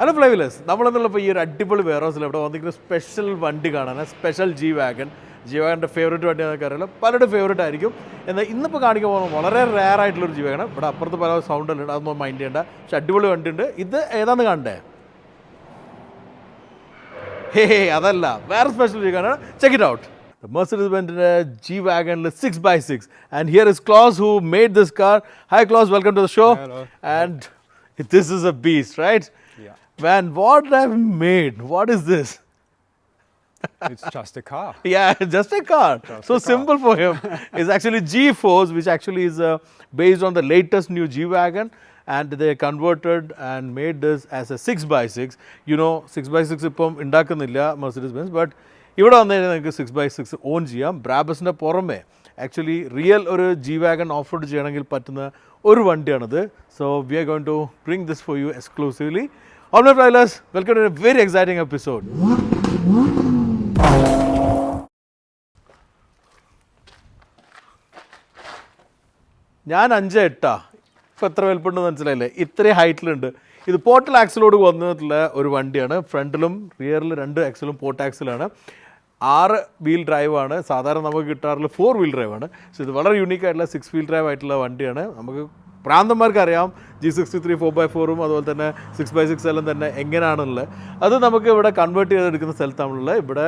Hello ഫ്ലൈവീലേഴ്സ്, നമ്മളെന്നുള്ളപ്പോൾ ഈ ഒരു അടിപൊളി വെയർഹൗസിൽ ഇവിടെ വന്നിരിക്കുന്ന സ്പെഷ്യൽ വണ്ടി കാണാൻ, സ്പെഷ്യൽ ജി വാഗൻ്റെ ഫേവറേറ്റ് വണ്ടി എന്നൊക്കെ അറിയില്ല, പലരുടെ ഫേവറേറ്റ് ആയിരിക്കും. എന്നാൽ ഇന്നിപ്പോൾ കാണിക്കാൻ പോകുന്നത് വളരെ റെയർ ആയിട്ടുള്ളൊരു ജി വാഗനാണ്. ഇവിടെ അപ്പുറത്ത് പല സൗണ്ടുണ്ട്, അതൊന്നും മൈൻഡ് ചെയ്യേണ്ട. പക്ഷെ അടിപൊളി വണ്ടി ഉണ്ട്. ഇത് ഏതാന്ന് കാണണ്ടേ? അതല്ല, വേറെ സ്പെഷ്യൽ ജി വാഗനാണ്. Check it out. Mercedes-Benz G-Wagon 6x6, and here is Klaus who made this car. Hi Klaus, welcome to the show. Hello. And this is a beast, right? Yeah. Man, what have you made? What is this? It's just a car. Yeah, just a car. Just so a car. simple for him. It's actually G-Force, which actually is based on the latest new G-Wagon, and they converted and made this as a 6x6. You know, 6x6 ഇപ്പം ഉണ്ടാക്കുന്നില്ല Mercedes-Benz, but ഇവിടെ വന്നു കഴിഞ്ഞാൽ നിങ്ങൾക്ക് 6x6 on ചെയ്യാം. ബ്രാബസിൻ്റെ പുറമെ actually real ഒരു ജി വാഗൺ ഓഫ് റോഡ് ചെയ്യണമെങ്കിൽ പറ്റുന്ന ഒരു വണ്ടിയാണിത്. So we are going to bring this for you exclusively. All my travellers, welcome to a very exciting episode. ഞാൻ 5'8", ഇപ്പോൾ എത്ര വലുപ്പമുണ്ടെന്ന് മനസ്സിലായില്ലേ? ഇത്രയും ഹൈറ്റിലുണ്ട്. ഇത് പോർട്ടൽ ആക്സിലോട് വന്നിട്ടുള്ള ഒരു വണ്ടിയാണ്. ഫ്രണ്ടിലും റിയറിലും 2 ആക്സിലും പോർട്ട് ആക്സിലാണ്. 6 വീൽ ഡ്രൈവാണ്. സാധാരണ നമുക്ക് കിട്ടാറുള്ള 4 വീൽ ഡ്രൈവാണ്. പക്ഷേ ഇത് വളരെ യൂണീക്ക് ആയിട്ടുള്ള 6 വീൽ ഡ്രൈവ് ആയിട്ടുള്ള വണ്ടിയാണ്. നമുക്ക് പ്രാന്തന്മാർക്ക് അറിയാം G63 4x4ഉം അതുപോലെ തന്നെ 6x6 എല്ലാം തന്നെ എങ്ങനെയാണുള്ളത്. അത് നമുക്ക് ഇവിടെ കൺവേർട്ട് ചെയ്തെടുക്കുന്ന സ്ഥലത്താണുള്ളത്. ഇവിടെ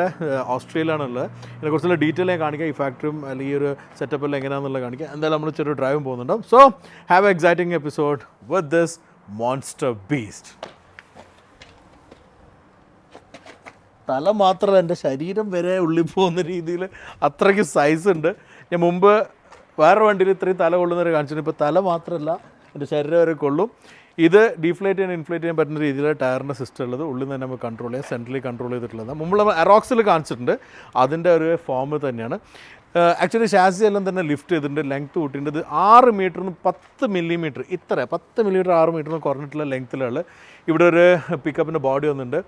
ഓസ്ട്രേലിയയിലാണുള്ളത്. ഇതിനെക്കുറിച്ചുള്ള ഡീറ്റെയിൽ ഞാൻ കാണിക്കാം. ഈ ഫാക്ടറിയും അല്ലെങ്കിൽ ഈ ഒരു സെറ്റപ്പ് എല്ലാം എങ്ങനെയാണെന്നുള്ളത് കാണിക്കാം. എന്തായാലും നമ്മൾ ചെറിയ ഡ്രൈവും പോകുന്നുണ്ടാവും. So have a exciting episode with this monster beast. തല മാത്രമല്ല, എൻ്റെ ശരീരം വരെ ഉള്ളിൽ പോകുന്ന രീതിയിൽ അത്രയ്ക്ക് സൈസ് ഉണ്ട്. ഞാൻ മുമ്പ് വേറെ വണ്ടിയിൽ ഇത്രയും തല കൊള്ളുന്നവരെ കാണിച്ചിട്ടുണ്ട്. ഇപ്പോൾ തല മാത്രമല്ല, എൻ്റെ ശരീരം വരെ കൊള്ളും. ഇത് ഡീഫ്ലേറ്റ് ചെയ്യാൻ ഇൻഫ്ലേറ്റ് ചെയ്യാൻ പറ്റുന്ന രീതിയിൽ ടയറിൻ്റെ സിസ്റ്റം ഉള്ളത്. ഉള്ളിൽ നിന്ന് തന്നെ നമുക്ക് കൺട്രോൾ ചെയ്യാം. സെൻട്രലി കൺട്രോൾ ചെയ്തിട്ടുള്ളത് മുമ്പ് നമ്മൾ അറോക്സിൽ കാണിച്ചിട്ടുണ്ട്. അതിൻ്റെ ഒരു ഫോം തന്നെയാണ്. ആക്ച്വലി ഷാസി എല്ലാം തന്നെ ലിഫ്റ്റ് ചെയ്തിട്ടുണ്ട്, ലെങ്ത്ത് കൂട്ടിയിട്ടുണ്ട്. ഇത് 6 മീറ്ററിന് 10 മില്ലിമീറ്റർ, ഇത്ര 10 മില്ലിമീറ്റർ 6 മീറ്ററിന് കുറഞ്ഞിട്ടുള്ള ലെങ്ത്തിലുള്ള ഇവിടെ ഒരു പിക്കപ്പിൻ്റെ ബോഡി വന്നിട്ടുണ്ട്.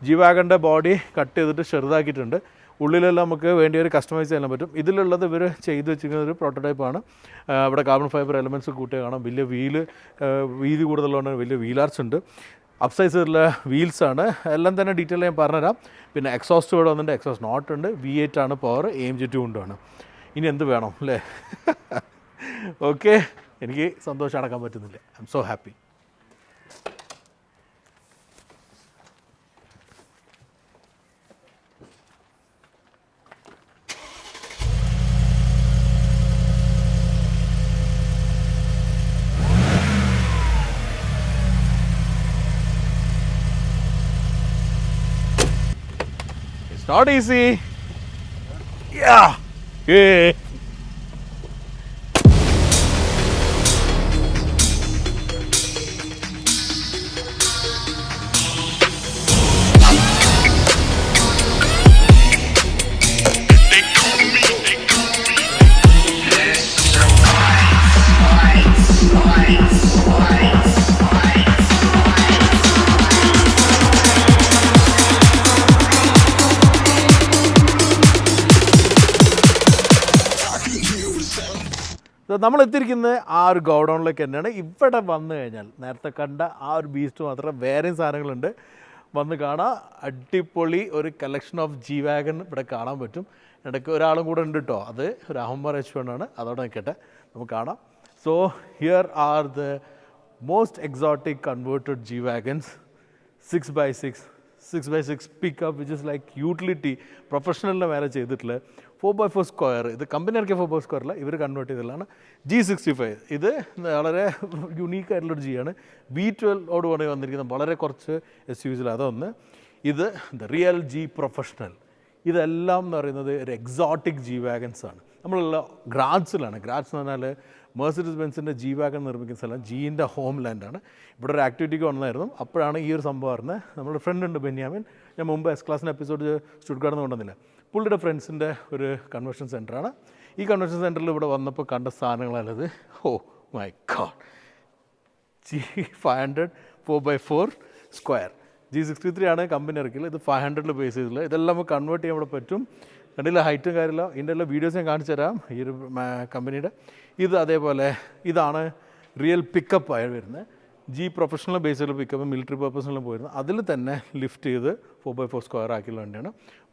ജി വാഗൻ്റെ ബോഡി കട്ട് ചെയ്തിട്ട് ചെറുതാക്കിയിട്ടുണ്ട്. ഉള്ളിലെല്ലാം നമുക്ക് വേണ്ടി ഒരു കസ്റ്റമൈസ് ചെയ്യാൻ പറ്റും. ഇതിലുള്ളത് ഇവർ ചെയ്ത് വെച്ചിരിക്കുന്ന ഒരു പ്രോട്ടോടൈപ്പാണ്. ഇവിടെ കാർബൺ ഫൈബർ എലമെൻറ്റ്സ് കൂട്ടിയ കാണാം. വലിയ വീതി കൂടുതലുള്ളതുകൊണ്ട് വലിയ വീലാർച്ച് ഉണ്ട്. അപ്സൈസുള്ള വീൽസാണ്. എല്ലാം തന്നെ ഡീറ്റെയിൽ ഞാൻ പറഞ്ഞുതരാം. പിന്നെ എക്സോസ്റ്റ് ഇവിടെ വന്നിട്ടുണ്ട്. എക്സോസ്റ്റ് നോട്ട് ഉണ്ട്. V8 ആണ് പവർ. AMG 2 ആണ്. ഇനി എന്ത് വേണം അല്ലേ? ഓക്കെ, എനിക്ക് സന്തോഷം അടക്കാൻ പറ്റുന്നില്ല. I M so happy. Not easy. Yeah. Yeah. നമ്മൾ എത്തിയിരിക്കുന്നത് ആ ഒരു ഗോഡൗണിലേക്ക് തന്നെയാണ്. ഇവിടെ വന്നു കഴിഞ്ഞാൽ നേരത്തെ കണ്ട ആ ഒരു ബീസ്റ്റ് മാത്രം വേറെയും സാധനങ്ങളുണ്ട്. വന്ന് കാണാം. അടിപൊളി ഒരു കളക്ഷൻ ഓഫ് ജി വാഗൺ ഇവിടെ കാണാൻ പറ്റും. ഇടയ്ക്ക് ഒരാളും കൂടെ ഉണ്ട് കേട്ടോ. അത് ഒരു അഹമ്മർ H1 ആണ്. അതോടെ നിൽക്കട്ടെ, നമുക്ക് കാണാം. So here are the most exotic converted G wagons. 6x6 pickup which is like utility പ്രൊഫഷണലിൻ്റെ മേലെ ചെയ്തിട്ടുള്ള 4x4 സ്ക്വയർ. ഇത് കമ്പനി ഇറക്കിയ 4x4 സ്ക്വയറിൽ ഇവർ കൺവേർട്ട് ചെയ്തതാണ്. G65 ഇത് വളരെ യുണീക്കായിട്ടുള്ളൊരു G-ആണ്. V12 വേണമെങ്കിൽ വന്നിരിക്കുന്നത് വളരെ കുറച്ച് SUVs അതൊന്ന്. ഇത് ദ റിയൽ G പ്രൊഫഷണൽ. ഇതെല്ലാം എന്ന് പറയുന്നത് ഒരു എക്സോട്ടിക് ജി വാഗൻസ് ആണ്. നമ്മളുള്ള ഗ്രാഡ്സിലാണ്. ഗ്രാഡ്സ് എന്ന് പറഞ്ഞാൽ Mercedes-Benzൻ്റെ ജി വാഗൺ നിർമ്മിക്കുന്ന സ്ഥലം. ജീൻ്റെ ഹോം ലാൻഡാണ്. ഇവിടെ ഒരു ആക്ടിവിറ്റിക്ക് വന്നായിരുന്നു. അപ്പോഴാണ് ഈ ഒരു സംഭവം അറിഞ്ഞത്. നമ്മുടെ ഫ്രണ്ട് ഉണ്ട് ബെന്യാമിൻ. ഞാൻ മുമ്പ് S-ക്ലാസിൻ്റെ എപ്പിസോഡ് സ്റ്റുട്ട്ഗാർഡിൽ നിന്ന് കൊണ്ടുവന്നില്ല. പുള്ളിയുടെ ഫ്രണ്ട്സിൻ്റെ ഒരു കൺവെൻഷൻ സെൻറ്ററാണ്. ഈ കൺവെൻഷൻ സെൻറ്ററിൽ ഇവിടെ വന്നപ്പോൾ കണ്ട സാധനങ്ങളല്ലത്. Oh my god. G500 4x4 square. G63 ആണ് കമ്പനി ഇറക്കില്ല. ഇത് 500 ബേസ് ചെയ്തിട്ടുള്ളത്. ഇതെല്ലാം നമുക്ക് കൺവേർട്ട് ചെയ്യാൻ ഇവിടെ പറ്റും. കണ്ടില്ല, ഹൈറ്റും കാര്യമില്ല. ഇതിൻ്റെ എല്ലാ വീഡിയോസ് ഞാൻ കാണിച്ചു തരാം ഈ ഒരു കമ്പനിയുടെ. ഇത് അതേപോലെ ഇതാണ് റിയൽ പിക്കപ്പ് ആയി വരുന്നത്. ജി പ്രൊഫഷണൽ ബേസിൽ പിക്കപ്പ് മിലിറ്ററി പർപ്പസിലും പോയിരുന്നു. അതിൽ തന്നെ ലിഫ്റ്റ് ചെയ്ത് 4x4 സ്ക്വയർ ആക്കിയുള്ള വണ്ടിയാണ്.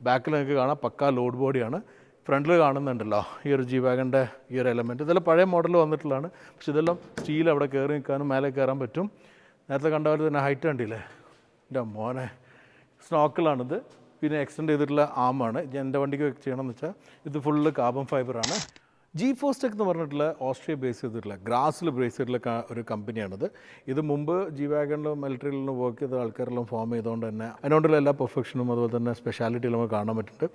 ബാക്കിൽ നിങ്ങൾക്ക് കാണാം പക്കാ ലോഡ് ബോഡിയാണ്. ഫ്രണ്ടിൽ കാണുന്നുണ്ടല്ലോ ഈ ഒരു ജി വാഗൻ്റെ ഈ ഒരു എലമെൻറ്റ്, ഇതെല്ലാം പഴയ മോഡൽ വന്നിട്ടുള്ളതാണ്. പക്ഷേ ഇതെല്ലാം സ്റ്റീൽ, അവിടെ കയറി നിൽക്കാനും മേലെ കയറാൻ പറ്റും. നേരത്തെ കണ്ട പോലെ തന്നെ ഹൈറ്റ് കണ്ടില്ലേ എൻ്റെ മോനെ, സ്നോക്കിലാണിത്. പിന്നെ എക്സ്റ്റെൻഡ് ചെയ്തിട്ടുള്ള ആമാണ്. എൻ്റെ വണ്ടിക്ക് ചെയ്യണമെന്ന് വെച്ചാൽ ഇത് ഫുള്ള് കാർബൺ ഫൈബറാണ്. G4 എന്ന് പറഞ്ഞിട്ടുള്ള ഓസ്ട്രിയ ബേസ് ചെയ്തിട്ടുള്ള ഗ്രാസിൽ ബേസ് ചെയ്തിട്ടുള്ള ഒരു കമ്പനിയാണിത്. ഇത് മുമ്പ് ജി വാഗണിലും മിലിറ്ററിയിലും വർക്ക് ചെയ്ത ആൾക്കാരെല്ലാം ഫോം ചെയ്തുകൊണ്ട് തന്നെ അതിനോടുള്ള എല്ലാ പെർഫെക്ഷനും അതുപോലെ തന്നെ സ്പെഷ്യാലിറ്റിയും നമുക്ക് കാണാൻ പറ്റുന്നുണ്ട്.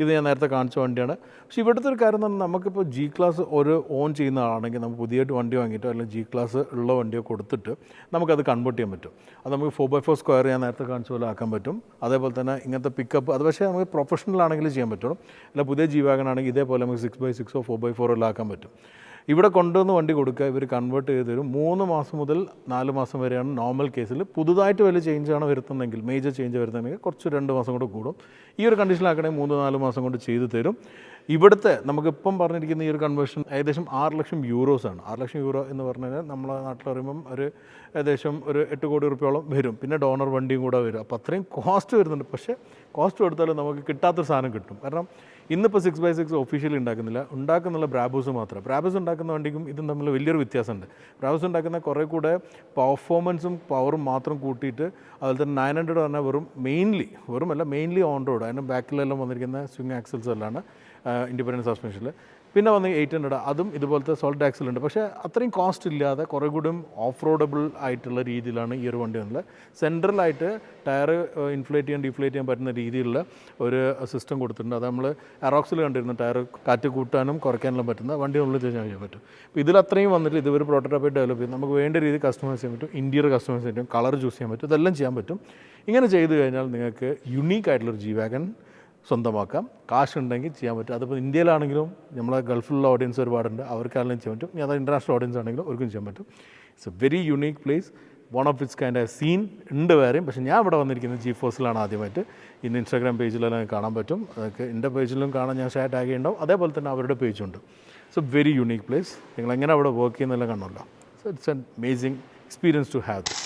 ഇത് ഞാൻ നേരത്തെ കാണിച്ച വണ്ടിയാണ്. പക്ഷേ ഇവിടുത്തെ ഒരു കാര്യം എന്ന് പറഞ്ഞാൽ നമുക്കിപ്പോൾ ജി ക്ലാസ് ഒരു ഓൺ ചെയ്യുന്ന ആളാണെങ്കിൽ നമുക്ക് പുതിയതായിട്ട് വണ്ടി വാങ്ങിയിട്ടോ അല്ലെങ്കിൽ ജി ക്ലാസ് ഉള്ള വണ്ടിയോ കൊടുത്തിട്ട് നമുക്കത് കൺവേർട്ട് ചെയ്യാൻ പറ്റും. അത് നമുക്ക് 4x4 സ്ക്വയർ ഞാൻ നേരത്തെ കാണിച്ച പോലെ ആക്കാൻ പറ്റും. അതേപോലെ തന്നെ ഇങ്ങനത്തെ പിക്കപ്പ് അത് പക്ഷേ നമുക്ക് പ്രൊഫഷണൽ ആണെങ്കിൽ ചെയ്യാൻ പറ്റുള്ളൂ. അല്ല പുതിയ ജി വാഗൺ ആണെങ്കിൽ ഇതേപോലെ നമുക്ക് 6x6 4x4 ആക്കാൻ പറ്റും. ഇവിടെ കൊണ്ടുവന്ന് വണ്ടി കൊടുക്കുക, ഇവർ കൺവേർട്ട് ചെയ്ത് തരും. 3 മാസം മുതൽ 4 മാസം വരെയാണ് നോർമൽ കേസിൽ. പുതുതായിട്ട് വലിയ ചേഞ്ചാണ് വരുത്തുന്നതെങ്കിൽ, മേജർ ചേഞ്ച് വരുത്തുന്നെങ്കിൽ കുറച്ച് 2 മാസം കൂടെ കൂടും. ഈ ഒരു കണ്ടീഷനിലാക്കണമെങ്കിൽ 3-4 മാസം കൊണ്ട് ചെയ്തു തരും. ഇവിടുത്തെ നമുക്കിപ്പം പറഞ്ഞിരിക്കുന്ന ഈ ഒരു കൺവേർഷൻ ഏകദേശം 6 ലക്ഷം യൂറോസാണ്. 6 ലക്ഷം യൂറോ എന്ന് പറഞ്ഞു കഴിഞ്ഞാൽ നമ്മളെ നാട്ടിൽ പറയുമ്പം ഒരു ഏകദേശം ഒരു 8 കോടി റുപ്യോളം വരും. പിന്നെ ഡോണർ വണ്ടിയും കൂടെ വരും. അപ്പോൾ അത്രയും കോസ്റ്റ് വരുന്നുണ്ട്. പക്ഷേ കോസ്റ്റ് കൊടുത്താലും നമുക്ക് കിട്ടാത്തൊരു സാധനം കിട്ടും. കാരണം ഇന്നിപ്പോൾ 6x6 ഒഫീഷ്യലി ഉണ്ടാക്കുന്നുള്ള ബ്രാബൂസ് മാത്രം. ബ്രാബൂസ് ഉണ്ടാക്കുന്ന വണ്ടിക്കും ഇതും തമ്മിൽ വലിയൊരു വ്യത്യാസമുണ്ട്. ബ്രാബൂസ് ഉണ്ടാക്കുന്ന കുറേ കൂടെ പെർഫോമൻസും പവറും മാത്രം കൂട്ടിയിട്ട് അതുപോലെ തന്നെ 900 പറഞ്ഞാൽ മെയിൻലി ഓൺ റോഡ്. അതിന് ബാക്കിലെല്ലാം വന്നിരിക്കുന്ന സ്വിംഗ് ആക്സൽസ് എല്ലാം ഇൻഡിപെൻഡൻറ്റ് സസ്പെൻഷനിൽ. പിന്നെ വന്ന് 800 അതും ഇതുപോലത്തെ സോൾട്ട് ആക്സിൽ ഉണ്ട്. പക്ഷേ അത്രയും കോസ്റ്റ് ഇല്ലാതെ കുറേ കൂടിയും ഓഫ് റോഡബിൾ ആയിട്ടുള്ള രീതിയിലാണ് ഈ ഒരു വണ്ടി വന്നത്. സെൻട്രലായിട്ട് ടയർ ഇൻഫ്ലേറ്റ് ചെയ്യാൻ ഡിഫ്ലേറ്റ് ചെയ്യാൻ പറ്റുന്ന രീതിയിലുള്ള ഒരു സിസ്റ്റം കൊടുത്തിട്ടുണ്ട്. അത് നമ്മൾ അറോക്സിൽ കണ്ടിരുന്നു. ടയർ കാറ്റ് കൂട്ടാനും കുറയ്ക്കാനെല്ലാം പറ്റുന്ന വണ്ടിയുള്ളിൽ ചെയ്യാൻ പറ്റും. അപ്പോൾ ഇതിലത്രയും വന്നിട്ട് ഇതൊരു പ്രോട്ടോടൈപ്പായിട്ട് ഡെവലപ്പ് ചെയ്യും. നമുക്ക് വേണ്ട രീതി കസ്റ്റമൈസ് ചെയ്യാൻ പറ്റും, ഇൻറ്റീരിയർ കസ്റ്റമൈസ് ചെയ്യാൻ പറ്റും, കളർ ചൂസ് ചെയ്യാൻ പറ്റും, ഇതെല്ലാം ചെയ്യാൻ പറ്റും. ഇങ്ങനെ ചെയ്ത് കഴിഞ്ഞാൽ നിങ്ങൾക്ക് യുണീക്ക് ആയിട്ടുള്ളൊരു ജി വാഗൺ സ്വന്തമാക്കാം. കാശുണ്ടെങ്കിൽ ചെയ്യാൻ പറ്റും. അതിപ്പോൾ ഇന്ത്യയിലാണെങ്കിലും നമ്മളെ ഗൾഫിലുള്ള ഓഡിയൻസ് ഒരുപാടുണ്ട്, അവർക്കാണെങ്കിലും ചെയ്യാൻ പറ്റും. അത് ഇൻ്റർനാഷണൽ ഓഡിയൻസ് ആണെങ്കിലും അവർക്കും ചെയ്യാൻ പറ്റും. It's a very unique place. One of its kind scene ഉണ്ട് വേറെയും. പക്ഷേ ഞാൻ ഇവിടെ വന്നിരിക്കുന്നത് G4 ആദ്യമായിട്ട്. ഇന്ന് ഇൻസ്റ്റാഗ്രാം പേജിലെല്ലാം കാണാൻ പറ്റും. അതൊക്കെ എൻ്റെ പേജിലും കാണാൻ ഞാൻ ഷെയർ ടാഗ് ചെയ്യുന്നുണ്ടാവും. അതേപോലെ തന്നെ അവരുടെ പേജുണ്ട്. So very unique place. നിങ്ങൾ എങ്ങനെ അവിടെ വർക്ക് ചെയ്യുന്നതെല്ലാം കാണുമല്ലോ. So it's an amazing experience to have this.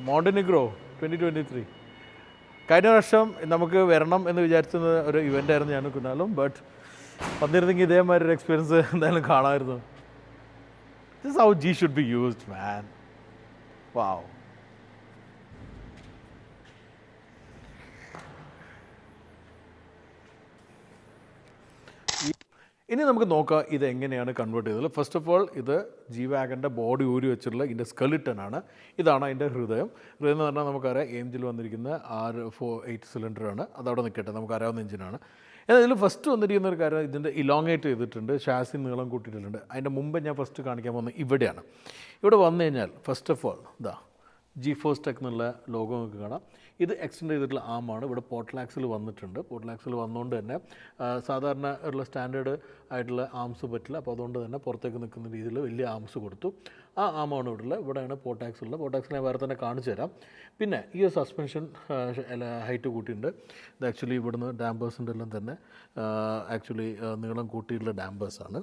Montenegro 2023 കഴിഞ്ഞ വർഷം നമുക്ക് വരണം എന്ന് വിചാരിച്ചിരുന്ന ഒരു ഇവൻ്റ് ആയിരുന്നു ഞാൻ കുന്നാലും. ബട്ട് വന്നിരുന്നെങ്കിൽ ഇതേമാതിരി ഒരു എക്സ്പീരിയൻസ് എന്തായാലും കാണാമായിരുന്നു. This how G should be used man. Wow. ഇനി നമുക്ക് നോക്കാം ഇത് എങ്ങനെയാണ് കൺവേർട്ട് ചെയ്തത്. ഫസ്റ്റ് ഓഫ് ഓൾ ഇത് ജി വാഗൻ്റെ ബോഡി ഊരി വെച്ചിട്ടുള്ള ഇതിൻ്റെ സ്കെലിട്ടനാണ്. ഇതാണ് അതിൻ്റെ ഹൃദയം. എന്ന് പറഞ്ഞാൽ നമുക്കറിയാം എംജിൽ വന്നിരിക്കുന്ന 8 സിലിണ്ടറാണ്. അതവിടെ നിൽക്കട്ടെ, നമുക്കറിയാവുന്ന എഞ്ചിനാണ്. എന്നാൽ ഇതിൽ ഫസ്റ്റ് വന്നിരിക്കുന്ന ഒരു കാര്യം ഇതിൻ്റെ ഇലോങ്ങേറ്റ് ചെയ്തിട്ടുണ്ട്, ഷാസി നീളം കൂട്ടിയിട്ടുണ്ട്. അതിൻ്റെ മുമ്പ് ഞാൻ ഫസ്റ്റ് കാണിക്കാൻ പോകുന്നത് ഇവിടെയാണ്. ഇവിടെ വന്നു കഴിഞ്ഞാൽ ഫസ്റ്റ് ഓഫ് ഓൾ G4 എന്നുള്ള ലോഗോ നമുക്ക് കാണാം. ഇത് എക്സ്റ്റെൻഡ് ചെയ്തിട്ടുള്ള ആമാണ്. ഇവിടെ പോർട്ടലാക്സിൽ വന്നിട്ടുണ്ട്. പോർട്ടലാക്സിൽ വന്നുകൊണ്ട് തന്നെ സാധാരണ ഉള്ള സ്റ്റാൻഡേർഡ് ആയിട്ടുള്ള ആംസ് പറ്റില്ല. അപ്പോൾ അതുകൊണ്ട് തന്നെ പുറത്തേക്ക് നിൽക്കുന്ന രീതിയിൽ വലിയ ആംസ് കൊടുത്തു. ആ ആമാണ് ഇവിടെയാണ് പോർട്ടാക്സ് ഉള്ളത്. പോർട്ടാക്സിൽ ഞാൻ വേറെ തന്നെ കാണിച്ചു തരാം. പിന്നെ ഈ ഒരു സസ്പെൻഷൻ ഹൈറ്റ് കൂട്ടിയിട്ടുണ്ട്. ഇത് ആക്ച്വലി ഇവിടുന്ന് ഡാമ്പേഴ്സിൻ്റെ എല്ലാം തന്നെ ആക്ച്വലി നീളം കൂട്ടിയിട്ടുള്ള ഡാമ്പേഴ്സാണ്.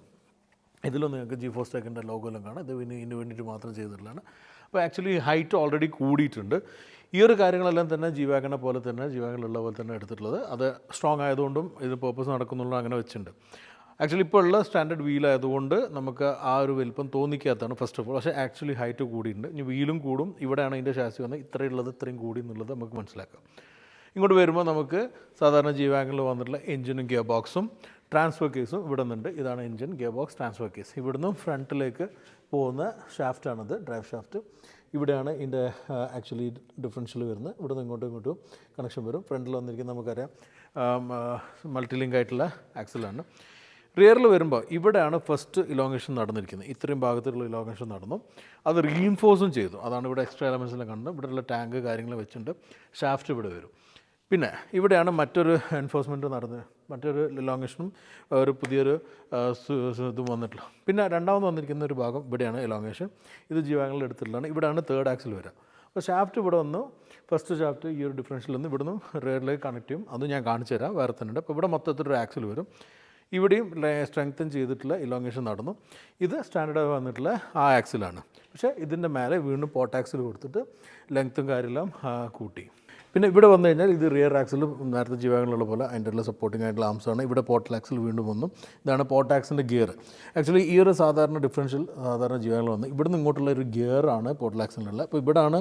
ഇതിലും നിങ്ങൾക്ക് G4 ലോഗോ എല്ലാം കാണാം. ഇത് ഇതിന് വേണ്ടിയിട്ട് മാത്രം ചെയ്തിട്ടുള്ളതാണ്. അപ്പോൾ ആക്ച്വലി ഹൈറ്റ് ഓൾറെഡി കൂടിയിട്ടുണ്ട്. ഈ ഒരു കാര്യങ്ങളെല്ലാം തന്നെ ജി വാഗനെ പോലെ തന്നെ ജി വാഗനിലുള്ള പോലെ തന്നെ എടുത്തിട്ടുള്ളത്. അത് സ്ട്രോങ് ആയതുകൊണ്ടും ഇത് പേർപ്പസ് നടക്കുന്നുള്ള അങ്ങനെ വെച്ചിട്ടുണ്ട്. ആക്ച്വലി ഇപ്പോൾ ഉള്ള സ്റ്റാൻഡേർഡ് വീലായതുകൊണ്ട് നമുക്ക് ആ ഒരു വലിപ്പം തോന്നിക്കാത്തതാണ് ഫസ്റ്റ് ഓഫ് ഓൾ. പക്ഷേ ആക്ച്വലി ഹൈറ്റ് കൂടിയിട്ടുണ്ട്. ഇനി വീലും കൂടും. ഇവിടെയാണ് ഇതിൻ്റെ ഷാസി വന്നത്. ഇത്രയും കൂടി എന്നുള്ളത് നമുക്ക് മനസ്സിലാക്കാം. ഇങ്ങോട്ട് വരുമ്പോൾ നമുക്ക് സാധാരണ ജി വാഗനിൽ വന്നിട്ടുള്ള എഞ്ചിനും ഗിയർ ബോക്സും ട്രാൻസ്ഫർ കേസും ഇവിടെ നിന്നുണ്ട്. ഇതാണ് engine, gear box, transfer case. ഇവിടുന്ന് ഫ്രണ്ടിലേക്ക് പോകുന്ന ഷാഫ്റ്റാണിത്, ഡ്രൈവ് ഷാഫ്റ്റ്. ഇവിടെയാണ് ഇതിൻ്റെ ആക്ച്വലി ഡിഫറൻഷ്യൽ വരുന്നത്. ഇവിടെ നിന്ന് ഇങ്ങോട്ടും കണക്ഷൻ വരും. ഫ്രണ്ടിൽ വന്നിരിക്കുന്ന നമുക്കറിയാം മൾട്ടി ലിങ്ക് ആയിട്ടുള്ള ആക്സിലാണ്. റിയറിൽ വരുമ്പോൾ ഇവിടെയാണ് ഫസ്റ്റ് ഇലോങ്ങേഷൻ നടന്നിരിക്കുന്നത്. ഇത്രയും ഭാഗത്തുള്ള ഇലോങ്ങേഷൻ നടന്നു. അത് റീഇൻഫോഴ്സും ചെയ്തു. അതാണ് ഇവിടെ എക്സ്ട്രാ എലമെൻസിനെ കാണുന്നത്. ഇവിടെയുള്ള ടാങ്ക് കാര്യങ്ങൾ വെച്ചിട്ടുണ്ട്. ഷാഫ്റ്റ് ഇവിടെ വരും. പിന്നെ ഇവിടെയാണ് മറ്റൊരു എൻഫോഴ്സ്മെൻറ്റ് നടന്നത്, മറ്റൊരു എലോങ്ങേഷനും ഒരു പുതിയൊരു ഇതും വന്നിട്ടുള്ള. പിന്നെ രണ്ടാമത് വന്നിരിക്കുന്ന ഒരു ഭാഗം ഇവിടെയാണ് എലോങ്ങേഷൻ. ഇത് ജീവാങ്ങളിൽ എടുത്തിട്ടുള്ളതാണ്. ഇവിടെയാണ് തേർഡ് ആക്സിൽ വരിക. അപ്പോൾ ഷാഫ്റ്റ് ഇവിടെ വന്നു, ഫസ്റ്റ് ഷാഫ്റ്റ് ഈ ഒരു ഡിഫറൻഷ്യൽ നിന്ന് ഇവിടുന്ന് റെയറിലേക്ക് കണക്ട് ചെയ്യും. അത് ഞാൻ കാണിച്ചു തരാം, വേറെ തന്നെ ഉണ്ട്. അപ്പോൾ ഇവിടെ മൊത്തത്തിലൊരു ആക്സിൽ വരും. ഇവിടെയും സ്ട്രെങ്തൻ ചെയ്തിട്ടുള്ള ഇലോങ്ങേഷൻ നടന്നു. ഇത് സ്റ്റാൻഡേർഡ് വന്നിട്ടുള്ള ആ ആക്സിലാണ്. പക്ഷേ ഇതിൻ്റെ മേലെ വീണ്ടും പോട്ട് ആക്സിൽ കൊടുത്തിട്ട് ലെങ്ത്തും കാര്യമെല്ലാം കൂട്ടി. പിന്നെ ഇവിടെ വന്നു കഴിഞ്ഞാൽ ഇത് റിയർ ആക്സിൽ നേരത്തെ ജീവകങ്ങളുള്ള പോലെ അതിൻ്റെ ഉള്ള സപ്പോർട്ടിംഗ് ആയിട്ടുള്ള ആംസാണ്. ഇവിടെ പോർട്ടൽ ആക്സിൽ വീണ്ടും വന്നു. ഇതാണ് പോർട്ട് ആക്സിൻ്റെ ഗിയർ. ആക്ച്വലി ഈ ഒരു സാധാരണ ഡിഫറൻഷ്യൽ സാധാരണ ജീവകങ്ങൾ വന്നു. ഇവിടെ നിന്ന് ഇങ്ങോട്ടുള്ള ഒരു ഗിയറാണ് പോർട്ടൽ ആക്സിലുള്ള. അപ്പോൾ ഇവിടെയാണ്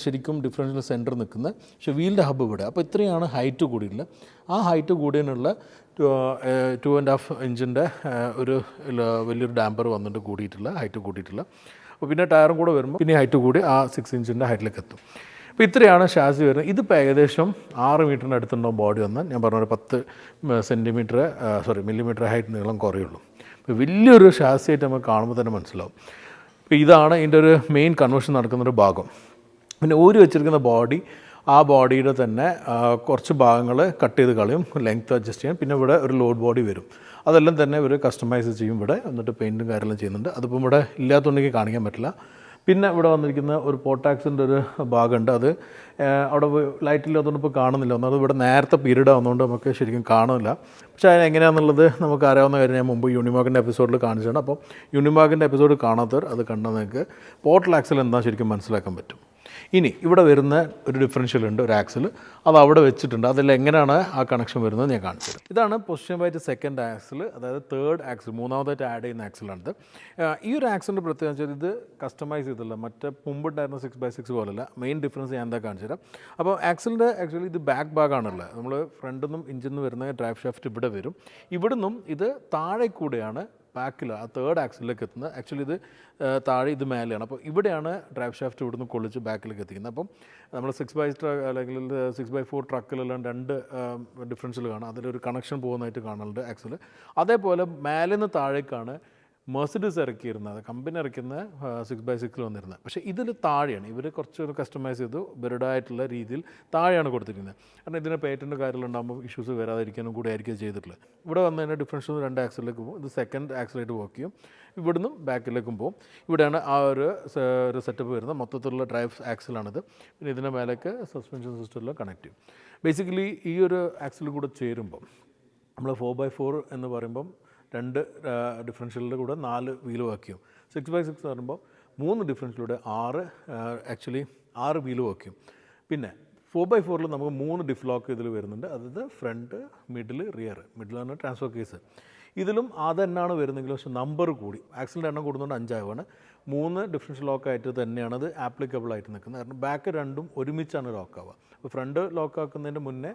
ശരിക്കും ഡിഫറൻഷ്യൽ സെൻറ്റർ നിൽക്കുന്നത്. പക്ഷേ വീലിൻ്റെ ഹബ്ബ് ഇവിടെ. അപ്പോൾ ഇത്രയാണ് ഹൈറ്റ് കൂടിയില്ല. ആ ഹൈറ്റ് കൂടിയതിനുള്ള 2.5 ഇഞ്ചിൻ്റെ ഒരു വലിയൊരു ഡാമ്പർ വന്നിട്ട് കൂടിയിട്ടുള്ള ഹൈറ്റ് കൂട്ടിയിട്ടുള്ള. അപ്പോൾ പിന്നെ ടയറും കൂടെ വരുമ്പോൾ പിന്നെ ഹൈറ്റ് കൂടി ആ 6 ഇഞ്ചിൻ്റെ ഹൈറ്റിലേക്ക് എത്തും. അപ്പോൾ ഇത്രയാണ് ഷാസി വരുന്നത്. ഇതിപ്പോൾ ഏകദേശം 6 മീറ്ററിൻ്റെ അടുത്തുണ്ടാവും ബോഡി വന്നാൽ. ഞാൻ പറഞ്ഞ 10 മില്ലിമീറ്റർ ഹൈറ്റ് നീളം കുറയുള്ളൂ. അപ്പോൾ വലിയൊരു ഷാസിയായിട്ട് നമുക്ക് കാണുമ്പോൾ തന്നെ മനസ്സിലാവും. അപ്പോൾ ഇതാണ് ഇതിൻ്റെ ഒരു മെയിൻ കൺവേർഷൻ നടക്കുന്നൊരു ഭാഗം. പിന്നെ ഊരി വെച്ചിരിക്കുന്ന ബോഡി, ആ ബോഡിയുടെ തന്നെ കുറച്ച് ഭാഗങ്ങൾ കട്ട് ചെയ്ത് കളയും, ലെങ്ത് അഡ്ജസ്റ്റ് ചെയ്യാൻ. പിന്നെ ഇവിടെ ഒരു ലോഡ് ബോഡി വരും. അതെല്ലാം തന്നെ ഇവർ കസ്റ്റമൈസ് ചെയ്യും ഇവിടെ. എന്നിട്ട് പെയിൻറ്റും കാര്യമെല്ലാം ചെയ്യുന്നുണ്ട്. അതിപ്പം ഇവിടെ ഇല്ലാത്തതുണ്ടെങ്കിൽ കാണിക്കാൻ പറ്റില്ല. പിന്നെ ഇവിടെ വന്നിരിക്കുന്ന ഒരു പോട്ടാക്സിൻ്റെ ഒരു ഭാഗമുണ്ട്. അത് അവിടെ ലൈറ്റില്ലാത്തതുകൊണ്ട് ഇപ്പോൾ കാണുന്നില്ല. ഒന്നാമത് ഇവിടെ നേരത്തെ പീരീഡ് ആവുന്നതുകൊണ്ട് നമുക്ക് ശരിക്കും കാണുന്നില്ല. പക്ഷേ അത് എങ്ങനെയാണെന്നുള്ളത് നമുക്ക് അറിയാവുന്ന കാര്യം ഞാൻ മുമ്പ് യൂണിമാർക്കിൻ്റെ എപ്പിസോഡിൽ കാണിച്ചാണ്. അപ്പോൾ യൂണിമാർക്കിൻ്റെ എപ്പിസോഡ് കാണാത്തവർ അത് കണ്ടാൽ നിങ്ങൾക്ക് പോർട്ടൽ ആക്സിൽ എന്താ ശരിക്കും മനസ്സിലാക്കാൻ പറ്റും. ഇനി ഇവിടെ വരുന്ന ഒരു ഡിഫറൻഷ്യൽ ഉണ്ട്, ഒരു ആക്സിൽ. അത് അവിടെ വെച്ചിട്ടുണ്ട്. അതിൽ എങ്ങനെയാണ് ആ കണക്ഷൻ വരുന്നത് ഞാൻ കാണിച്ചത്. ഇതാണ് പൊസിഷൻ ബൈറ്റ് സെക്കൻഡ് ആക്സിൽ, അതായത് തേർഡ് ആക്സിൽ, മൂന്നാമതായിട്ട് ആഡ് ചെയ്യുന്ന ആക്സിലാണിത്. ഈ ഒരു ആക്സിലിൻ്റെ പ്രത്യേകത വെച്ചാൽ ഇത് കസ്റ്റമൈസ് ചെയ്തില്ല. മറ്റേ മുമ്പുണ്ടായിരുന്ന 6x6 പോലല്ല. മെയിൻ ഡിഫറൻസ് ഞാൻ എന്താ കാണിച്ചു തരാം. അപ്പോൾ ആക്സിലിൻ്റെ ആക്ച്വലി ഇത് ബാക്ക് ഭാഗമാണുള്ളത്. നമ്മൾ ഫ്രണ്ടിൽ നിന്നും ഇഞ്ചിൽ നിന്ന് വരുന്ന ഡ്രൈവ് ഷാഫ്റ്റ് ഇവിടെ വരും. ഇവിടുന്നും ഇത് താഴെ കൂടെയാണ് ബാക്കിൽ ആ തേർഡ് ആക്സിലേക്ക് എത്തുന്നത്. ആക്ച്വലി ഇത് താഴെ, ഇത് മേലെയാണ്. അപ്പോൾ ഇവിടെയാണ് ഡ്രൈവ് ഷാഫ്റ്റ് ഇവിടുന്ന് കൊള്ളിച്ച് ബാക്കിലേക്ക് എത്തിക്കുന്നത്. അപ്പം നമ്മൾ 6x അല്ലെങ്കിൽ 6x4 ട്രക്കിലെല്ലാം 2 ഡിഫറൻഷ്യൽ കാണാം. അതിലൊരു കണക്ഷൻ പോകുന്നതായിട്ട് കാണുന്നുണ്ട് ആക്സിൽ. അതേപോലെ മേലെ നിന്ന് താഴേക്കാണ് മെർസിഡീസ് ഇറക്കിയിരുന്നത്, കമ്പനി ഇറക്കുന്ന 6x6 വന്നിരുന്നത്. പക്ഷേ ഇതിൽ താഴെയാണ്. ഇവർ കുറച്ചൊരു കസ്റ്റമൈസ് ചെയ്തു ബെറുഡായിട്ടുള്ള രീതിയിൽ താഴെയാണ് കൊടുത്തിരിക്കുന്നത്. കാരണം ഇതിന് പേറ്റൻറ്റ് കാര്യങ്ങളുണ്ടാകുമ്പോൾ ഇഷ്യൂസ് വരാതിരിക്കാനും കൂടി ആയിരിക്കും ചെയ്തിട്ടുള്ളത്. ഇവിടെ വന്നു കഴിഞ്ഞാൽ ഡിഫറൻഷ്യൽ 2 ആക്സിലേക്ക് പോകും. ഇത് സെക്കൻഡ് ആക്സിലായിട്ട് വർക്ക് ചെയ്യും. ഇവിടുന്ന് ബാക്കിലേക്കും പോകും. ഇവിടെയാണ് ആ ഒരു സെറ്റപ്പ് വരുന്നത്. മൊത്തത്തിലുള്ള ഡ്രൈവ് ആക്സിലാണിത്. പിന്നെ ഇതിൻ്റെ മേലേക്ക് സസ്പെൻഷൻ സിസ്റ്റമെല്ലാം കണക്ട് ചെയ്യും. ബേസിക്കലി ഈ ഒരു ആക്സിൽ കൂടെ ചേരുമ്പം നമ്മൾ 4x4 എന്ന് പറയുമ്പം 2 ഡിഫറൻഷ്യലിൻ്റെ കൂടെ 4 വീല് വർക്ക് ചെയ്യും. 6x6 എന്ന് പറയുമ്പോൾ 3 ഡിഫറൻഷ്യലിലൂടെ 6 വീല് വർക്ക് ചെയ്യും. പിന്നെ 4x4 നമുക്ക് 3 ഡിഫ് ലോക്ക് ഇതിൽ വരുന്നുണ്ട്. അതായത് ഫ്രണ്ട്, മിഡിൽ, റിയർ. മിഡിലാണ് ട്രാൻസ്ഫർ കേസ്. ഇതിലും അത് തന്നെയാണ് വരുന്നെങ്കിൽ പക്ഷേ നമ്പർ കൂടി, ആക്സിലിൻ്റെ എണ്ണം കൂടുന്നതുകൊണ്ട് 5 ആവുകയാണ്. 3 ഡിഫറൻഷ്യൽ ലോക്കായിട്ട് തന്നെയാണ് അത് ആപ്ലിക്കബിൾ ആയിട്ട് നിൽക്കുന്നത്. കാരണം ബാക്ക് രണ്ടും ഒരുമിച്ചാണ് ലോക്കാവുക. അപ്പോൾ ഫ്രണ്ട് ലോക്കാക്കുന്നതിൻ്റെ മുന്നേ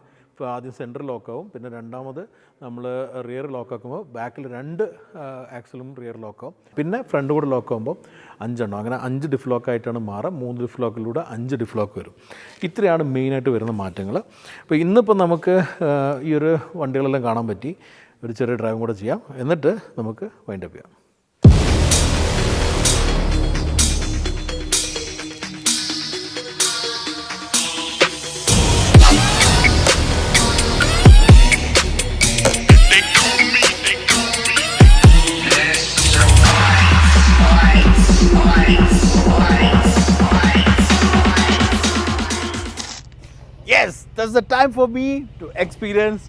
ആദ്യം സെൻറ്റർ ലോക്കാവും. പിന്നെ രണ്ടാമത് നമ്മൾ റിയർ ലോക്കാക്കുമ്പോൾ ബാക്കിൽ 2 ആക്സിലും റിയർ ലോക്കാവും. പിന്നെ ഫ്രണ്ട് കൂടെ ലോക്കാകുമ്പോൾ 5 എണ്ണം. അങ്ങനെ 5 ഡിഫ് ലോക്കായിട്ടാണ് മാറുക. 3 ഡിഫ് ലോക്കിലൂടെ 5 ഡിഫ് ലോക്ക് വരും. ഇത്രയാണ് മെയിനായിട്ട് വരുന്ന മാറ്റങ്ങൾ. അപ്പോൾ ഇന്നിപ്പോൾ നമുക്ക് ഈ ഒരു വണ്ടികളെല്ലാം കാണാൻ പറ്റി. ഒരു ചെറിയ ഡ്രൈവും കൂടെ ചെയ്യാം, എന്നിട്ട് നമുക്ക് വൈൻഡപ്പ് ചെയ്യാം. Yes, that's the time for me to experience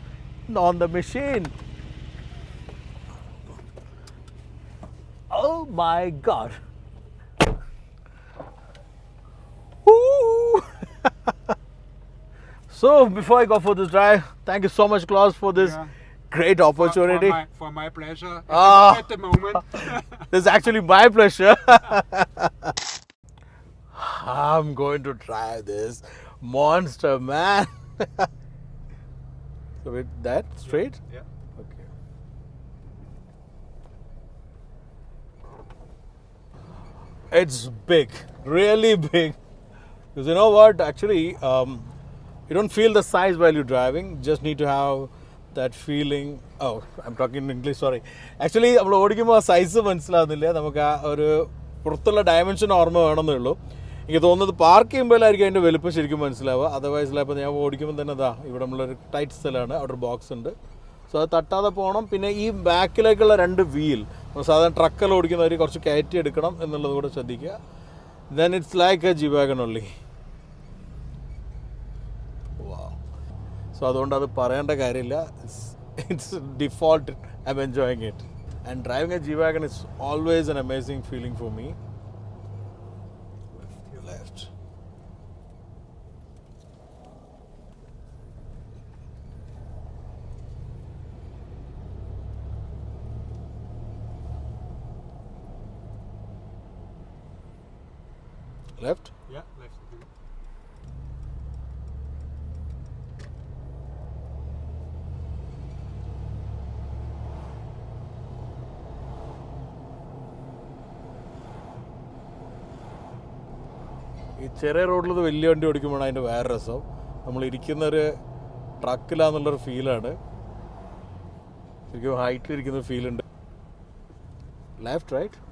on the machine. Oh my God. Woo! So before I go for this drive, thank you so much, Klaus, for this great opportunity. For my pleasure at the moment. This is actually my pleasure. I'm going to drive this monster, man. So with that straight? Yeah. Okay. It's big, really big. Because you know what? Actually, you don't feel the size while you're driving. You just need to have that feeling. Oh, I'm talking in English, sorry. Actually, നമ്മൾ ഓടിക്കുമ്പോൾ ആ size മനസ്സിലാവുന്നില്ല. നമുക്ക് ആ ഒരു പുറത്തുള്ള dimension ഓർമ്മ വേണമെന്നേ ഉള്ളൂ. എനിക്ക് തോന്നുന്നത് പാർക്ക് ചെയ്യുമ്പോഴായിരിക്കും അതിൻ്റെ വലുപ്പം ശരിക്കും മനസ്സിലാവുക. അതർവൈസ് ഇപ്പോൾ ഞാൻ ഓടിക്കുമ്പോൾ തന്നെ ഇവിടെ നമ്മളൊരു ടൈറ്റ് സ്ഥലമാണ്, അവിടെ ഒരു ബോക്സ് ഉണ്ട്. സോ അത് തട്ടാതെ പോകണം. പിന്നെ ഈ ബാക്കിലേക്കുള്ള 2 വീൽ സാധാരണ ട്രക്കെല്ലാം ഓടിക്കുന്നവർ കുറച്ച് കയറ്റി എടുക്കണം എന്നുള്ളത് കൂടെ ശ്രദ്ധിക്കുക. Then it's like A G-Wagon only. So അതുകൊണ്ട് അത് പറയേണ്ട കാര്യമില്ല. It's default. I M enjoying it. And driving A G-Wagon is always an amazing feeling for me. Left. Left? Yeah, left. ഈ ചെറിയ റോഡിൽ വലിയ വണ്ടി ഓടിക്കുമ്പോഴാണ് അതിൻ്റെ വേറെ രസം. നമ്മൾ ഇരിക്കുന്നൊരു ട്രക്കിലാന്നുള്ളൊരു ഫീലാണ്. ശരിക്കും ഹൈറ്റിലിരിക്കുന്ന ഫീലുണ്ട്. Left right?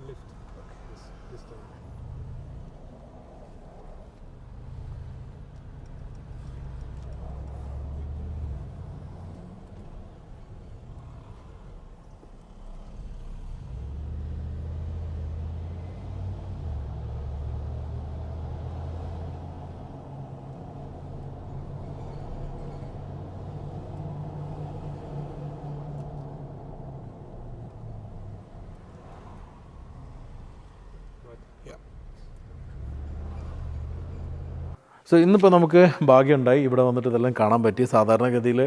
സോ ഇന്നിപ്പോൾ നമുക്ക് ഭാഗ്യമുണ്ടായി ഇവിടെ വന്നിട്ട് ഇതെല്ലാം കാണാൻ പറ്റി. സാധാരണഗതിയിൽ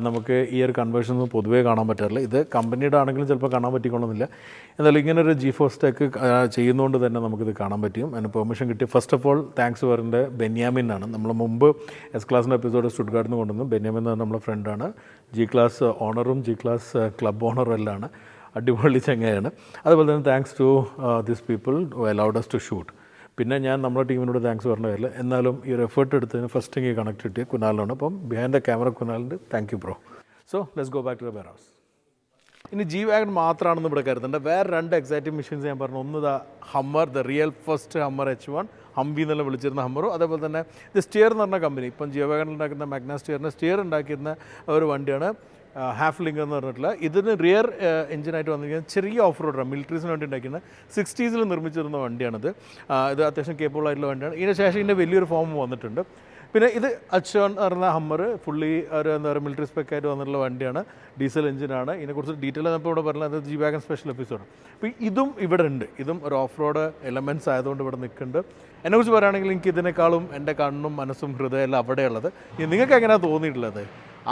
നമുക്ക് ഈ ഒരു കൺവേർഷൻ ഒന്നും പൊതുവേ കാണാൻ പറ്റാറില്ല. ഇത് കമ്പനിയുടെ ആണെങ്കിലും ചിലപ്പോൾ കാണാൻ പറ്റിക്കൊള്ളുന്നില്ല. എന്നാലും ഇങ്ങനൊരു G4 ടെക്ക് ചെയ്യുന്നതുകൊണ്ട് തന്നെ നമുക്കിത് കാണാൻ പറ്റും. അതിന് പെർമിഷൻ കിട്ടി. ഫസ്റ്റ് ഓഫ് ഓൾ താങ്ക്സ് പറയേണ്ട ബെന്യാമിൻ ആണ്. നമ്മൾ മുമ്പ് S-Classൻ്റെ എപ്പിസോഡ് സ്റ്റുഡ്ഗാർഡിൽ നിന്ന് കൊണ്ടുവന്നു. ബെന്യാമിൻ എന്ന് പറഞ്ഞാൽ നമ്മുടെ ഫ്രണ്ടാണ്. G-Class ഓണറും G-Class ക്ലബ് ഓണറും എല്ലാം ആണ്. അടിപൊളി ചങ്ങയാണ്. അതുപോലെ തന്നെ thanks to this people who allowed us to shoot. പിന്നെ ഞാൻ നമ്മുടെ ടീമിനോട് താങ്ക്സ് പറഞ്ഞ കാര്യമില്ല. എന്നാലും ഈ ഒരു എഫേർട്ട് എടുത്തതിന് ഫസ്റ്റ് എനിക്ക് കണക്ട് കിട്ടിയ കുനാലിനാണ്. അപ്പം ബിഹൈൻഡ് ദ ക്യാമറ കുനാലുണ്ട്. Thank you bro. So let's go back to the warehouse. ഇനി G-Wagon മാത്രമാണെന്ന് ഇവിടെ കരുതേണ്ട. വേറെ 2 എക്സൈറ്റിംഗ് മെഷീൻസ് ഞാൻ പറഞ്ഞു. ഒന്ന് Hummer, the real first Hummer H1, Hampi എന്നെല്ലാം വിളിച്ചിരുന്ന ഹമ്മറും. അതേപോലെ തന്നെ ഇത് സ്റ്റിയർ എന്ന് പറഞ്ഞ കമ്പനി ഇപ്പം G-Wagon ഉണ്ടാക്കുന്ന മാഗ്ന സ്റ്റിയർ ഉണ്ടാക്കിയിരുന്ന ഒരു വണ്ടിയാണ് ഹാഫ് ലിങ്ക് എന്ന് പറഞ്ഞിട്ടുള്ള. ഇതിന് റിയർ എഞ്ചിനായിട്ട് വന്നിരിക്കുന്നത് ചെറിയ ഓഫ് റോഡാണ്. മിലിറ്ററീസിന് വേണ്ടി ഉണ്ടാക്കുന്ന 60s നിർമ്മിച്ചിരുന്ന വണ്ടിയാണിത്. ഇത് അത്യാവശ്യം കേപ്പബിൾ ആയിട്ടുള്ള വണ്ടിയാണ്. ഇതിന് ശേഷം ഇതിൻ്റെ വലിയൊരു ഫോം വന്നിട്ടുണ്ട്. പിന്നെ ഇത് H1 എന്ന് പറഞ്ഞ ഹമ്മർ ഫുള്ളി ഒരു എന്താ പറയുക മിലിറ്ററി സ്പെക്കായിട്ട് വന്നിട്ടുള്ള വണ്ടിയാണ്. ഡീസൽ എഞ്ചിനാണ്. ഇതിനെക്കുറിച്ച് ഡീറ്റെയിൽ നമ്മൾ ഇവിടെ പറഞ്ഞത് G-Wagon സ്പെഷ്യൽ എപ്പിസോഡ്. അപ്പോൾ ഇതും ഇവിടെ ഉണ്ട്. ഇതും ഒരു ഓഫ് റോഡ് എലമെൻറ്റ്സ് ആയതുകൊണ്ട് ഇവിടെ നിൽക്കുന്നുണ്ട്. എന്നെക്കുറിച്ച് പറയുകയാണെങ്കിൽ എനിക്ക് ഇതിനേക്കാളും എൻ്റെ കണ്ണും മനസ്സും ഹൃദയം എല്ലാം അവിടെയുള്ളത്. നിങ്ങൾക്ക് എങ്ങനെയാണ് തോന്നിയിട്ടുള്ളത്?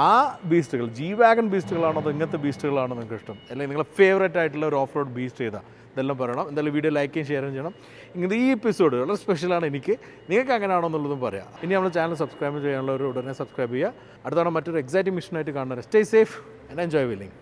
ആ ബീസ്റ്റുകൾ G-Wagon ബീസ്റ്റുകളാണോ അതോ ഇങ്ങനത്തെ ബീസ്റ്റുകളാണോ നിങ്ങൾക്ക് ഇഷ്ടം? അല്ലെങ്കിൽ നിങ്ങളുടെ ഫേവറേറ്റ് ആയിട്ടുള്ള ഒരു ഓഫ് റോഡ് ബീസ്റ്റ് ചെയ്താൽ ഇതെല്ലാം പറയണം. എന്തായാലും വീഡിയോ ലൈക്ക് ചെയ്യും ഷെയർ ചെയ്യണം. ഇങ്ങനത്തെ ഈ എപ്പിസോഡ് വളരെ സ്പെഷ്യലാണ് എനിക്ക്. നിങ്ങൾക്ക് എങ്ങനെയാണോ എന്നുള്ളതും പറയാം. ഇനി നമ്മുടെ ചാനൽ സബ്സ്ക്രൈബ് ചെയ്യാനുള്ളവർ ഉടനെ സബ്സ്ക്രൈബ് ചെയ്യുക. അടുത്താണ് മറ്റൊരു എക്സൈറ്റിംഗ് മിഷനായിട്ട് കാണുന്നത്. Stay safe and enjoy wheeling.